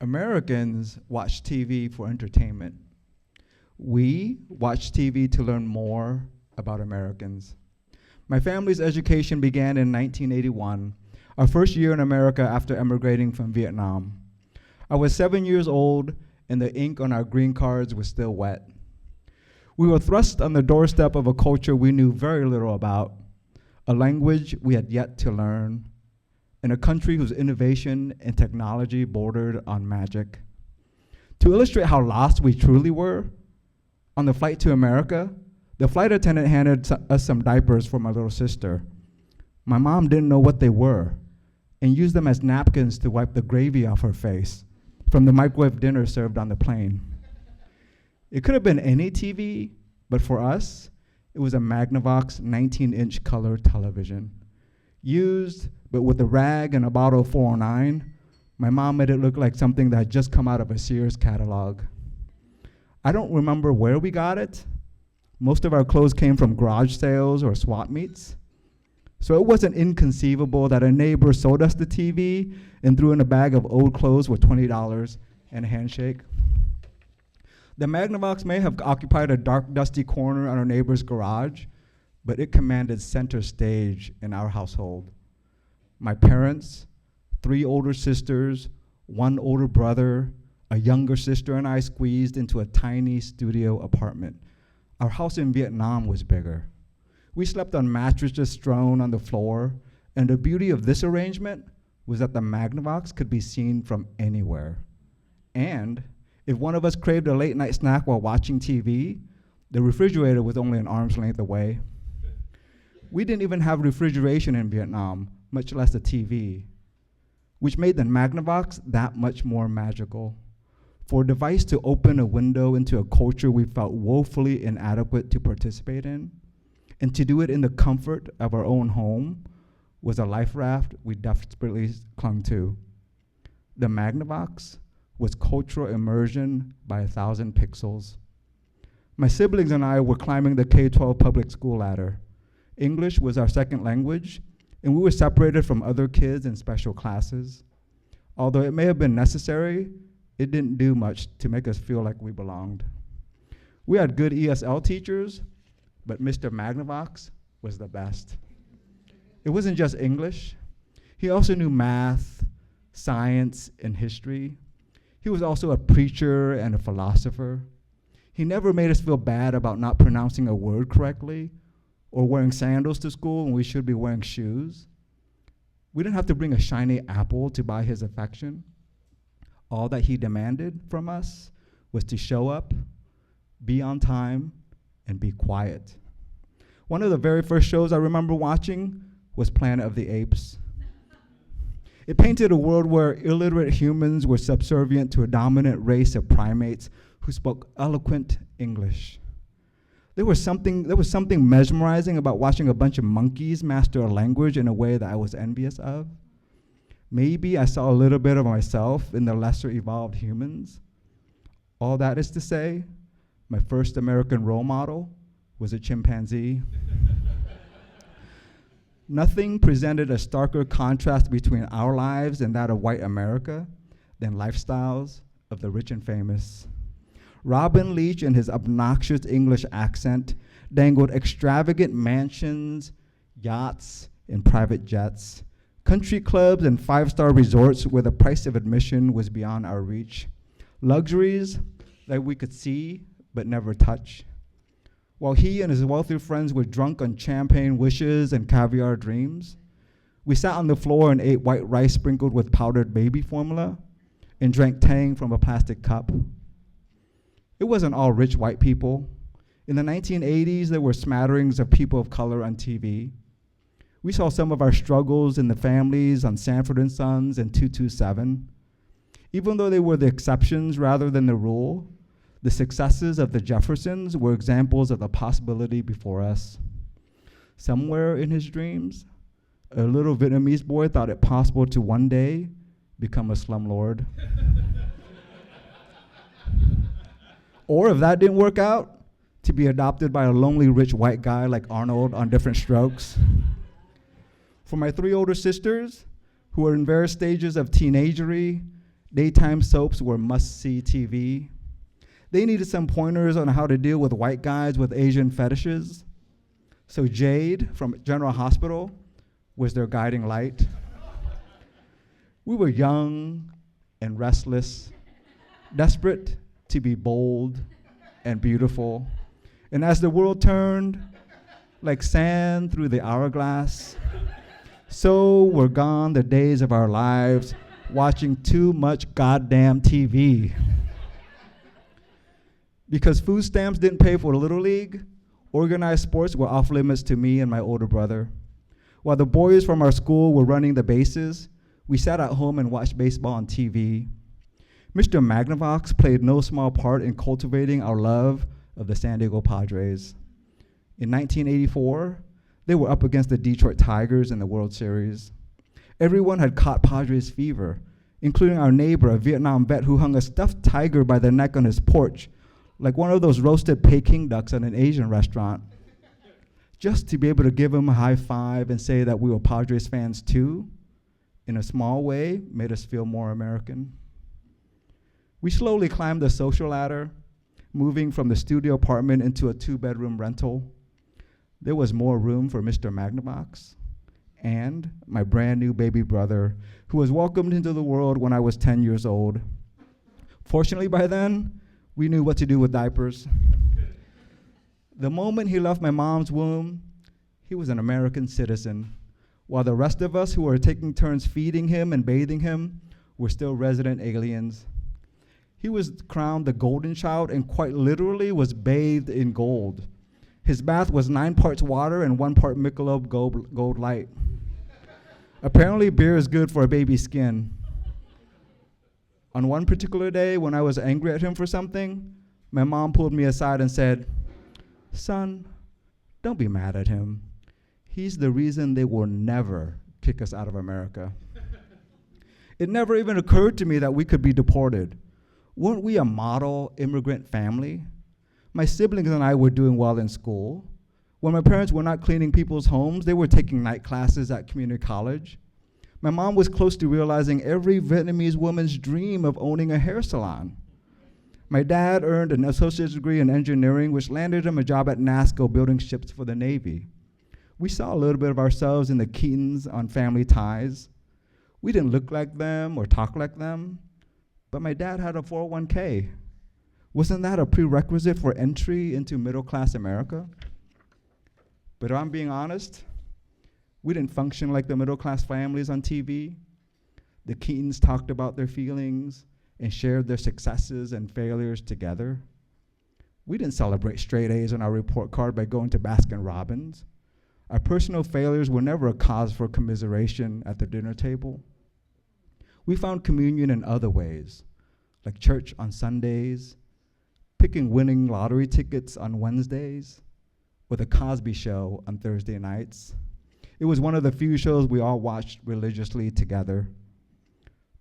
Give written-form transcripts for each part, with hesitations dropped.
Americans watch TV for entertainment. We watch TV to learn more about Americans. My family's education began in 1981, our first year in America after emigrating from Vietnam. I was 7 years old and the ink on our green cards was still wet. We were thrust on the doorstep of a culture we knew very little about, a language we had yet to learn, in a country whose innovation and technology bordered on magic. To illustrate how lost we truly were, on the flight to America, the flight attendant handed us some diapers for my little sister. My mom didn't know what they were and used them as napkins to wipe the gravy off her face from the microwave dinner served on the plane. It could have been any TV, but for us, it was a Magnavox 19-inch color television. Used, but with a rag and a bottle of 409, my mom made it look like something that had just come out of a Sears catalog. I don't remember where we got it. Most of our clothes came from garage sales or swap meets. So it wasn't inconceivable that a neighbor sold us the TV and threw in a bag of old clothes with $20 and a handshake. The Magnavox may have occupied a dark, dusty corner on our neighbor's garage, but it commanded center stage in our household. My parents, 3 older sisters, 1 older brother, a younger sister, and I squeezed into a tiny studio apartment. Our house in Vietnam was bigger. We slept on mattresses strewn on the floor, and the beauty of this arrangement was that the Magnavox could be seen from anywhere. And if one of us craved a late night snack while watching TV, the refrigerator was only an arm's length away. We didn't even have refrigeration in Vietnam, much less a TV, which made the Magnavox that much more magical. For a device to open a window into a culture we felt woefully inadequate to participate in, and to do it in the comfort of our own home, was a life raft we desperately clung to. The Magnavox was cultural immersion by 1,000 pixels. My siblings and I were climbing the K-12 public school ladder. English was our second language, and we were separated from other kids in special classes. Although it may have been necessary, it didn't do much to make us feel like we belonged. We had good ESL teachers, but Mr. Magnavox was the best. It wasn't just English. He also knew math, science, and history. He was also a preacher and a philosopher. He never made us feel bad about not pronouncing a word correctly or wearing sandals to school when we should be wearing shoes. We didn't have to bring a shiny apple to buy his affection. All that he demanded from us was to show up, be on time, and be quiet. One of the very first shows I remember watching was Planet of the Apes. It painted a world where illiterate humans were subservient to a dominant race of primates who spoke eloquent English. There was something mesmerizing about watching a bunch of monkeys master a language in a way that I was envious of. Maybe I saw a little bit of myself in the lesser evolved humans. All that is to say, my first American role model was a chimpanzee. Nothing presented a starker contrast between our lives and that of white America than lifestyles of the rich and famous. Robin Leach, in his obnoxious English accent, dangled extravagant mansions, yachts, and private jets, country clubs and 5-star resorts where the price of admission was beyond our reach, luxuries that we could see but never touch. While he and his wealthy friends were drunk on champagne wishes and caviar dreams, we sat on the floor and ate white rice sprinkled with powdered baby formula and drank Tang from a plastic cup. It wasn't all rich white people. In the 1980s, there were smatterings of people of color on TV. We saw some of our struggles in the families on Sanford & Sons and 227. Even though they were the exceptions rather than the rule, the successes of the Jeffersons were examples of the possibility before us. Somewhere in his dreams, a little Vietnamese boy thought it possible to one day become a slumlord. Or if that didn't work out, to be adopted by a lonely rich white guy like Arnold on Different Strokes. For my 3 older sisters, who were in various stages of teenagery, Daytime soaps were must-see TV. They needed some pointers on how to deal with white guys with Asian fetishes. So Jade from General Hospital was their guiding light. We were young and restless, desperate to be bold and beautiful. And as the world turned, like sand through the hourglass, so were gone the days of our lives watching too much goddamn TV. Because food stamps didn't pay for the Little League, organized sports were off limits to me and my older brother. While the boys from our school were running the bases, we sat at home and watched baseball on TV. Mr. Magnavox played no small part in cultivating our love of the San Diego Padres. In 1984, they were up against the Detroit Tigers in the World Series. Everyone had caught Padres fever, including our neighbor, a Vietnam vet who hung a stuffed tiger by the neck on his porch, like one of those roasted Peking ducks at an Asian restaurant, just to be able to give him a high five and say that we were Padres fans too, in a small way, made us feel more American. We slowly climbed the social ladder, moving from the studio apartment into a 2-bedroom rental. There was more room for Mr. Magnavox and my brand new baby brother, who was welcomed into the world when I was 10 years old. Fortunately, by then, we knew what to do with diapers. The moment he left my mom's womb, he was an American citizen, while the rest of us who were taking turns feeding him and bathing him were still resident aliens. He was crowned the golden child and quite literally was bathed in gold. His bath was 9 parts water and 1 part Michelob Gold Light. Apparently, beer is good for a baby's skin. On one particular day, when I was angry at him for something, my mom pulled me aside and said, "Son, don't be mad at him. He's the reason they will never kick us out of America." It never even occurred to me that we could be deported. Weren't we a model immigrant family? My siblings and I were doing well in school. When my parents were not cleaning people's homes, they were taking night classes at community college. My mom was close to realizing every Vietnamese woman's dream of owning a hair salon. My dad earned an associate's degree in engineering, which landed him a job at NASCO building ships for the Navy. We saw a little bit of ourselves in the Keatons on Family Ties. We didn't look like them or talk like them, but my dad had a 401k. Wasn't that a prerequisite for entry into middle-class America? But if I'm being honest, we didn't function like the middle-class families on TV. The Keatons talked about their feelings and shared their successes and failures together. We didn't celebrate straight A's on our report card by going to Baskin-Robbins. Our personal failures were never a cause for commiseration at the dinner table. We found communion in other ways, like church on Sundays, picking winning lottery tickets on Wednesdays, or the Cosby Show on Thursday nights. It was one of the few shows we all watched religiously together.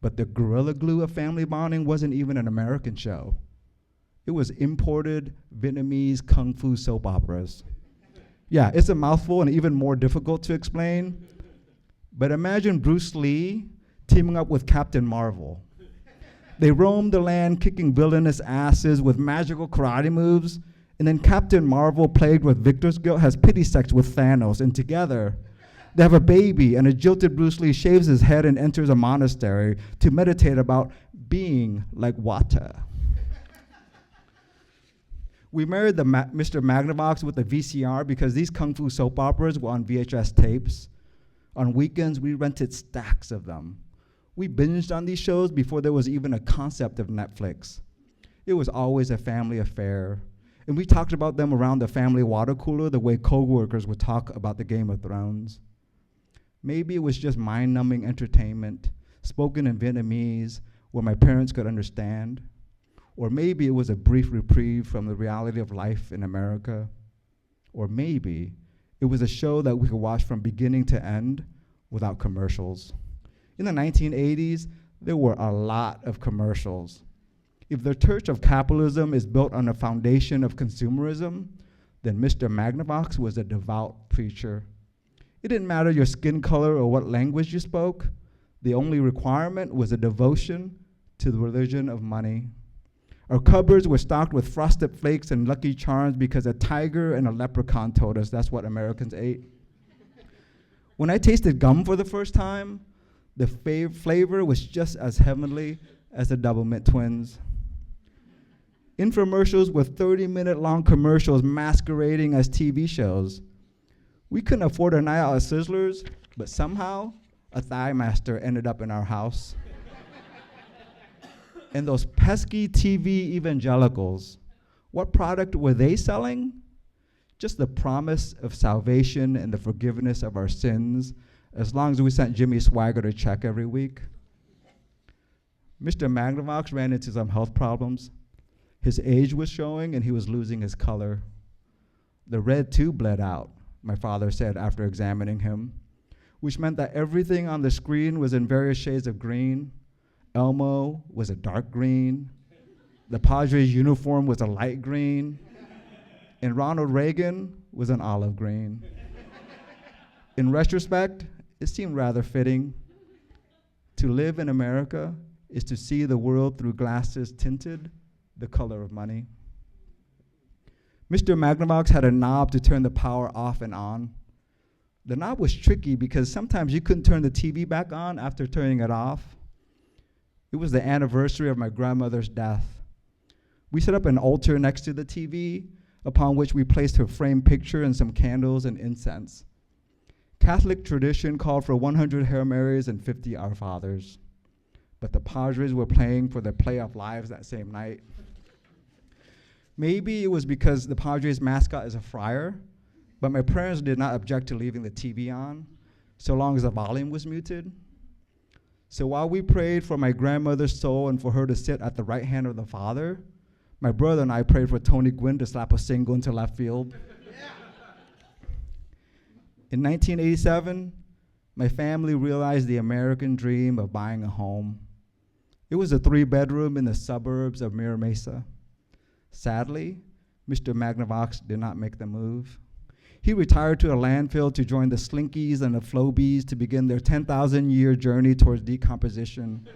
But the Gorilla Glue of family bonding wasn't even an American show. It was imported Vietnamese kung fu soap operas. Yeah, it's a mouthful and even more difficult to explain. But imagine Bruce Lee teaming up with Captain Marvel. They roamed the land kicking villainous asses with magical karate moves, and then Captain Marvel, plagued with victor's guilt, has pity sex with Thanos, and together they have a baby, and a jilted Bruce Lee shaves his head and enters a monastery to meditate about being like water. We married Mr. Magnavox with a VCR because these kung fu soap operas were on VHS tapes. On weekends, we rented stacks of them. We binged on these shows before there was even a concept of Netflix. It was always a family affair. And we talked about them around the family water cooler the way coworkers would talk about the Game of Thrones. Maybe it was just mind-numbing entertainment, spoken in Vietnamese, where my parents could understand. Or maybe it was a brief reprieve from the reality of life in America. Or maybe it was a show that we could watch from beginning to end without commercials. In the 1980s, there were a lot of commercials. If the church of capitalism is built on a foundation of consumerism, then Mr. Magnavox was a devout preacher. It didn't matter your skin color or what language you spoke. The only requirement was a devotion to the religion of money. Our cupboards were stocked with Frosted Flakes and Lucky Charms because a tiger and a leprechaun told us that's what Americans ate. When I tasted gum for the first time, the flavor was just as heavenly as the Double Mint Twins. Infomercials with 30-minute long commercials masquerading as TV shows. We couldn't afford a night out at Sizzlers, but somehow a Thigh Master ended up in our house. And those pesky TV evangelicals, what product were they selling? Just the promise of salvation and the forgiveness of our sins, as long as we sent Jimmy Swaggart a check every week. Mr. Magnavox ran into some health problems. His age was showing and he was losing his color. The red tube bled out, my father said after examining him, which meant that everything on the screen was in various shades of green. Elmo was a dark green. The Padres uniform was a light green. And Ronald Reagan was an olive green. In retrospect, it seemed rather fitting. To live in America is to see the world through glasses tinted the color of money. Mr. Magnavox had a knob to turn the power off and on. The knob was tricky because sometimes you couldn't turn the TV back on after turning it off. It was the anniversary of my grandmother's death. We set up an altar next to the TV, upon which we placed her framed picture and some candles and incense. Catholic tradition called for 100 Hail Marys and 50 Our Fathers. But the Padres were playing for their playoff lives that same night. Maybe it was because the Padres mascot is a friar, but my parents did not object to leaving the TV on, so long as the volume was muted. So while we prayed for my grandmother's soul and for her to sit at the right hand of the Father, my brother and I prayed for Tony Gwynn to slap a single into left field. In 1987, my family realized the American dream of buying a home. It was a 3-bedroom in the suburbs of Mira Mesa. Sadly, Mr. Magnavox did not make the move. He retired to a landfill to join the Slinkies and the Flobies to begin their 10,000-year journey towards decomposition.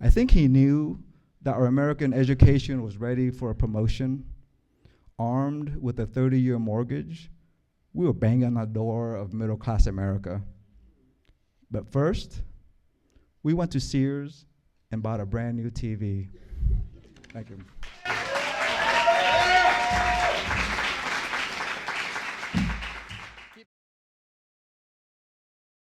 I think he knew that our American education was ready for a promotion. Armed with a 30-year mortgage, we were banging on the door of middle-class America. But first, we went to Sears and bought a brand new TV. Thank you.